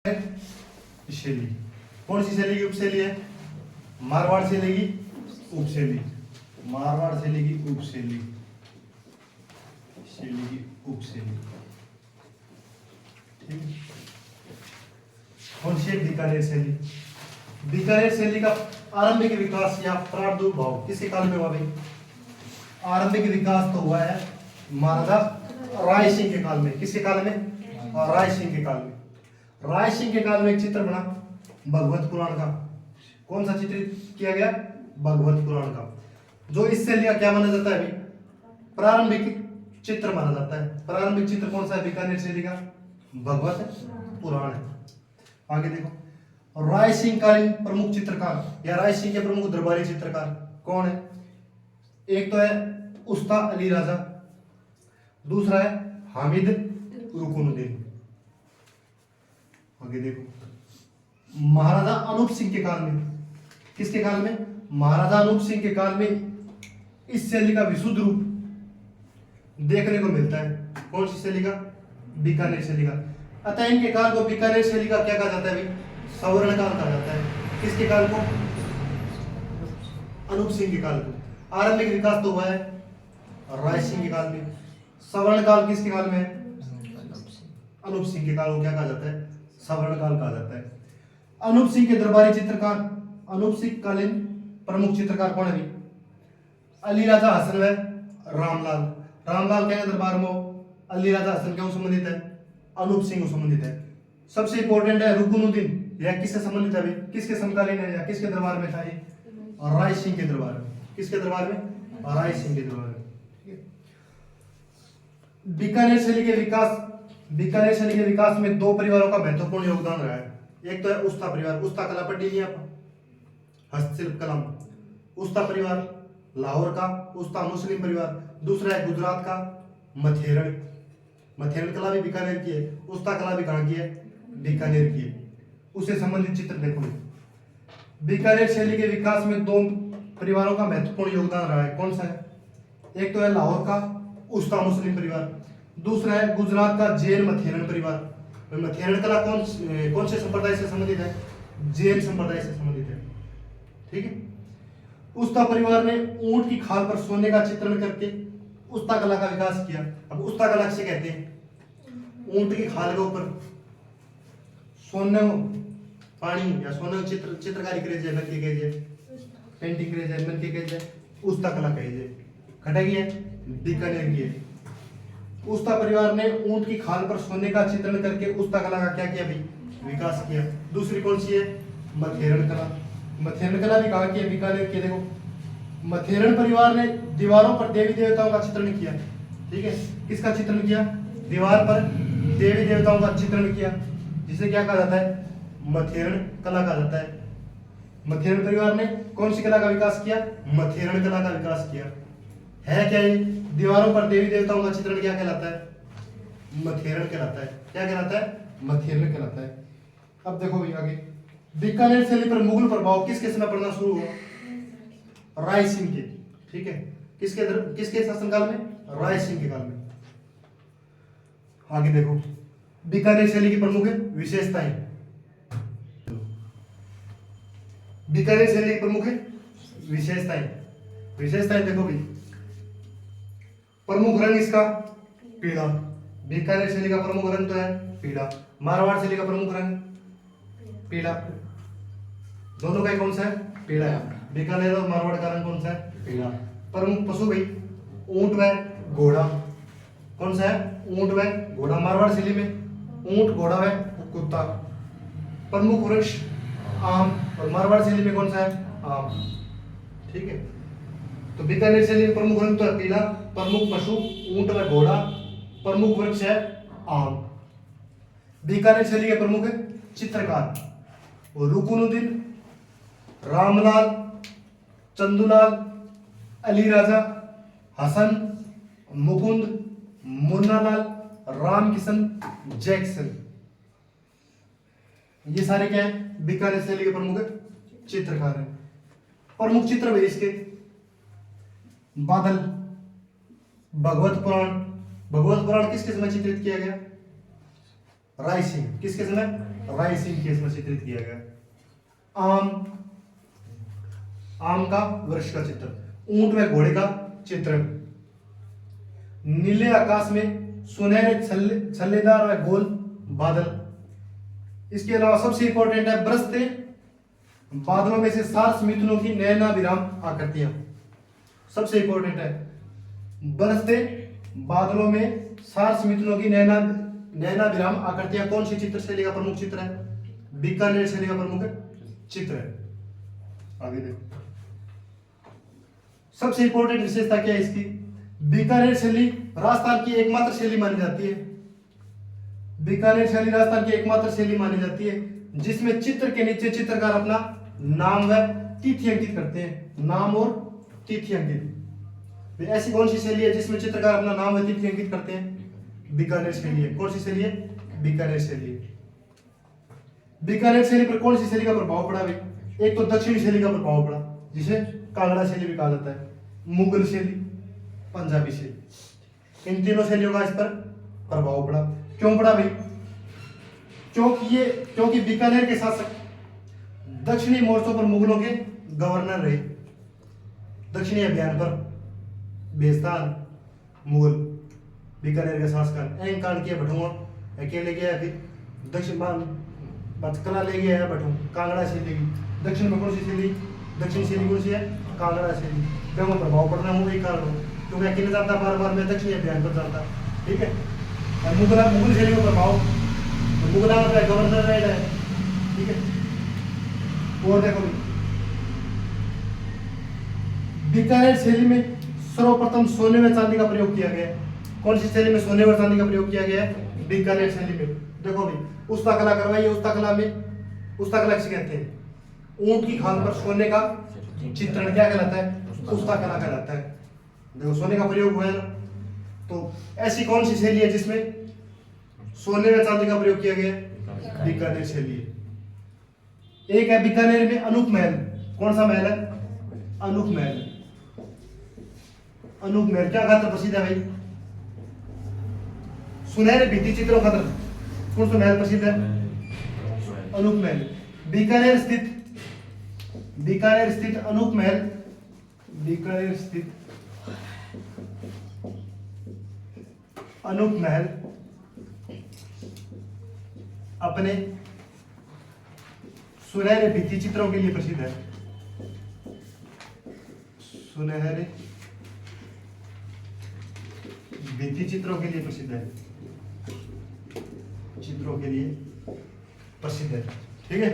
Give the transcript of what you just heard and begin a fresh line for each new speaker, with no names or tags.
शैली। कौन सी शैली की उपशैली है? मारवाड़ शैली की उपशैली। मारवाड़ शैली की उपशैली, शैली की उपशैली। ठीक। कौन सी है? बीकानेर शैली। बीकानेर शैली का आरंभिक विकास या प्रादुर्भाव किसके काल में हुआ भाई? आरंभिक विकास तो हुआ है महाराजा राय सिंह के काल में। किसके काल में? राय सिंह के काल में। राय सिंह के काल में एक चित्र बना भगवत पुराण का। कौन सा चित्रित किया गया? भगवत पुराण का, जो इस शैली का क्या माना जाता है अभी? प्रारंभिक चित्र माना जाता है। प्रारंभिक चित्र कौन सा है बीकानेर शैली का? भगवत पुराण है। आगे देखो, राय सिंह कालीन प्रमुख चित्रकार या राय सिंह के प्रमुख दरबारी चित्रकार कौन है? एक तो है उस्ता अली राजा, दूसरा है हामिद रुकनुद्दीन। आगे देखो, महाराजा अनूप सिंह के काल में। किसके काल में? महाराजा अनूप सिंह के काल में इस शैली का विशुद्ध रूप देखने को मिलता है। कौन सी शैली का? बीकानेर शैली का। अतः इनके काल को बीकानेर शैली का क्या कहा जाता है भाई? सवर्ण काल कहा जाता है। किसके काल को? अनूप सिंह के काल को। आरंभिक विकास तो हुआ है राय सिंह के काल में। सवर्ण काल किसके काल में है? अनूप सिंह के काल को क्या कहा जाता है? सवर्ण काल कहा जाता है। अनूप सिंह के दरबारी चित्रकार, अनूप सिंह कालीन प्रमुख चित्रकार कौन है भाई? अली राजा हसन व रामलाल। रामलाल के दरबार में अली राजा हसन क्यों संबंधित है? अनूप सिंह को संबंधित है। सबसे इंपॉर्टेंट है रुकनुद्दीन, यह किससे संबंधित है भाई? किसके समकालीन है या किसके दरबार में था ये? राय सिंह के दरबार में। किसके दरबार में? राय सिंह के दरबार में। बीकानेर शैली के विकास, बीकानेर शैली के विकास में दो परिवारों का महत्वपूर्ण योगदान रहा है। एक तो है उस्ता परिवार, उस्ता कला पढ़ी नहीं आप? हस्तशिल्प कला। उस्ता परिवार लाहौर का, उस्ता मुस्लिम परिवार। दूसरा है गुजरात का मथेरण। मथेरण कला भी बीकानेर की है। उस्ता कला भी कहाँ की है? बीकानेर की है। उससे संबंधित चित्र देखो। बीकानेर शैली के विकास में दो परिवारों का महत्वपूर्ण योगदान रहा है। कौन सा है? एक तो है लाहौर का उस्ता मुस्लिम परिवार, दूसरा है गुजरात का जैन मथेरण परिवार। मथेरण कला कौन से संप्रदाय से संबंधित है? जैन संप्रदाय से संबंधित है। ठीक है। उस्ता परिवार ने ऊंट की खाल पर सोने का चित्रण करके उस्ता कला का विकास किया। अब उस्ता कला किसे कहते हैं? ऊंट की खाल के ऊपर सोने पानी या सोने चित्रकारी करे जाए, नक्की कहे जाए, पेंटिंग करे जाए, नक्की कहे जाए, उस्ता कला कहे जाए। खटेगी है बीकानेर की है। उस्ता परिवार ने ऊंट की खाल पर सोने का चित्रण करके उस्ता कला का क्या किया भाई? विकास किया। दूसरी कौन सी है? मथेरण कला। मथेरण कला भी कहा कि बीकानेर की। देखो, मथेरण परिवार ने दीवारों पर देवी देवताओं का चित्रण किया। ठीक है, किसका चित्रण किया? दीवार पर देवी देवताओं का चित्रण किया, जिसे क्या कहा जाता है? मथेरण कला कहा जाता है। मथेरण परिवार ने कौन सी कला का विकास किया? मथेरण कला का विकास किया। है क्या ये? दीवारों पर देवी देवताओं का चित्रण क्या कहलाता है? मथेरण कहलाता है। क्या कहलाता है? मथेरण कहलाता है। अब देखो भाई आगे, बीकानेर शैली पर मुगल प्रभाव किसके समय पड़ना शुरू हुआ? राय सिंह के। ठीक है, किसके शासनकाल में? राय सिंह के काल में। आगे देखो, बीकानेर शैली की प्रमुख विशेषताएं। बीकानेर शैली की प्रमुख विशेषताएं। विशेषताएं देखो भाई, प्रमुख रंग इसका पीला। बीकानेर शैली का प्रमुख रंग तो है पीला। मारवाड़ शैली का प्रमुख रंग पीला। दोनों का कौन सा है? पीला है। बीकानेर और मारवाड़ का रंग कौन सा है? पीला। प्रमुख पशु भाई ऊंट व घोड़ा। कौन सा है? ऊंट व घोड़ा। मारवाड़ शैली में ऊंट, घोड़ा व कुत्ता। प्रमुख वृक्ष आम, और मारवाड़ शैली में कौन सा है? आम। ठीक है, तो बीकानेर शैली में प्रमुख रंग तो है पीला, प्रमुख पशु ऊंट व घोड़ा, प्रमुख वृक्ष है आम। बीकानेर शैली के प्रमुख चित्रकार रुकनुद्दीन, रामलाल, चंदूलाल, अली राजा, हसन, मुकुंद, मुन्नालाल, रामकिशन, जैक्सन। ये सारे क्या है? बीकानेर शैली के प्रमुख चित्रकार हैं। प्रमुख चित्र भाई इसके बादल, भगवत पुराण। भगवत पुराण किसके समय चित्रित किया गया? राइसिंग, किसके समय? राइसिंग केस में चित्रित किया गया। आम का वृक्ष का चित्र, ऊंट व घोड़े का चित्र, नीले आकाश में सुनहरे छल्लेदार व गोल बादल। इसके अलावा सबसे इंपॉर्टेंट है बरसते बादलों में से सार्स मिथुनों की नयनाभिराम आकृतियां। सबसे इंपॉर्टेंट है बरसते बादलों में सार्स मिथुनों की नयनाभिराम आकृतियां। कौन सी चित्र शैली का प्रमुख चित्र है? बीकानेर शैली का प्रमुख चित्र है। आगे देखो, सबसे इंपॉर्टेंट विशेषता क्या है इसकी? बीकानेर शैली राजस्थान की एकमात्र शैली मानी जाती है। बीकानेर शैली राजस्थान की एकमात्र शैली मानी जाती है जिसमें चित्र के नीचे चित्रकार अपना नाम व तिथि अंकित करते हैं। नाम और तिथि अंकित। ऐसी कौन सी शैली है जिसमें चित्रकार अपना नाम व तिथि अंकित करते हैं? बीकानेर शैली है। कौन सी शैली है? बीकानेर शैली है। बीकानेर शैली पर कौन सी शैली का प्रभाव पड़ा भाई? एक तो दक्षिणी शैली का प्रभाव पड़ा जिसे कांगड़ा शैली भी कहा जाता है, मुगल शैली, पंजाबी शैली। इन तीनों शैलियों का इस पर प्रभाव पड़ा। क्यों पड़ा भाई? क्योंकि बीकानेर के शासक दक्षिणी मोर्चों पर मुगलों के गवर्नर रहे। दक्षिणी अभियान पर भेजता मुगल बीकानेर के शासक। एंग कांड किया भटुआ अकेले गया, फिर दक्षिण बचकला ले गया है भटू, कांगड़ा शैली की। दक्षिण में कौन सी शैली? दक्षिण शैली कौन सी है? कांगड़ा शैली। क्यों प्रभाव पड़ना हो वही कारण हो, क्योंकि अकेले जाता बार बार में दक्षिणी अभियान पर जाता। ठीक है, और मुगल शैली का प्रभाव मुगला में गवर्नर रह है। ठीक है, और देखो बीकानेर शैली में सर्वप्रथम सोने व चांदी का प्रयोग किया गया है। कौन सी शैली में सोने व चांदी का प्रयोग किया गया है? बीकानेर शैली में। देखो भाई, उस्ता कला करवाई है। उस्ता कला में, उस्ता कला किसे कहते हैं? ऊंट की खाल पर सोने का चित्रण क्या कहलाता है? उस्ता कला कहलाता है। देखो सोने का प्रयोग हुआ है ना, तो ऐसी कौन सी शैली है जिसमें सोने व चांदी का प्रयोग किया गया? बीकानेर शैली है। एक है बीकानेर में अनूप महल। कौन सा महल है? अनूप महल। अनूप महल क्या खातर प्रसिद्ध है भाई? सुनहरे भित्ति चित्रों खातर। कौन सा महल प्रसिद्ध है? अनूप महल। बीकानेर स्थित अनूप महल, बीकानेर स्थित अनूप महल अपने सुनहरे भित्ति चित्रों के लिए प्रसिद्ध है। सुनहरे भित्ति चित्रों के लिए प्रसिद्ध है। चित्रों के लिए प्रसिद्ध है। ठीक है।